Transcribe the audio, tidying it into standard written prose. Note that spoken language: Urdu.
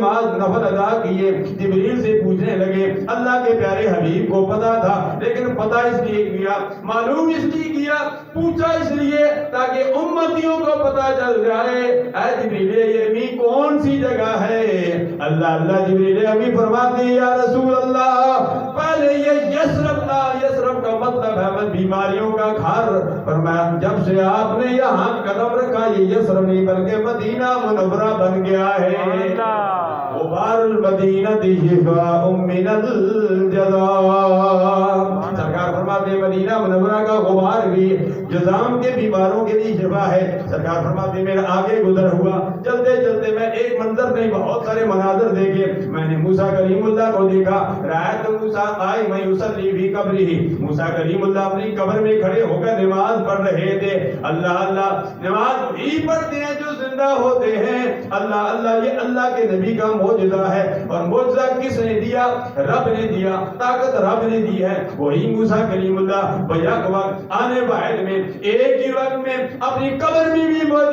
نماز نفل ادا کیے. جبریل سے پوچھنے لگے. اللہ کے پیارے حبیب کو پتا تھا, لیکن پتا اس لیے کیا, معلوم اس لیے کیا, پوچھا اس لیے تاکہ امتیوں کو پتا چل جائے اے جبریل امی کون سی جگہ ہے. اللہ جبریل امی فرماتے ہیں یا رسول اللہ پہلے یہ یثرب تھا. یثرب کا مطلب ہے بیماریوں کا گھر. فرمایا جب سے آپ نے یہاں قدم رکھا یہ یثرب نہیں بلکہ مدینہ منورہ بن گیا ہے. غبار المدینہ شفاء من الجزام. سرکار فرماتے ہیں مدینہ منورہ کا غبار بھی جزام کے بیماروں کے لیے شفا ہے. سرکار فرماتے ہیں میرا آگے گزر ہوا, چلتے چلتے میں ایک منظر نہیں بہت سارے مناظر دیکھے. میں نے موسیٰ کلیم اللہ کو دیکھا. رأیت موسیٰ قائما یصلی فی قبرہ. موسیٰ کلیم اللہ اپنی قبر میں کھڑے ہو کر نماز پڑھ رہے تھے. اللہ نماز وہی پڑھتے ہیں جو زندہ ہوتے ہیں. اللہ یہ اللہ کے نبی کا معجزہ ہے. اور معجزہ کس نے دیا؟ رب نے دیا. طاقت رب نے دی ہے. وہی موسیٰ کلیم اللہ بیک وقت آنے واحد میں ایک ہی وقت میں اپنی قبر میں بھی موجود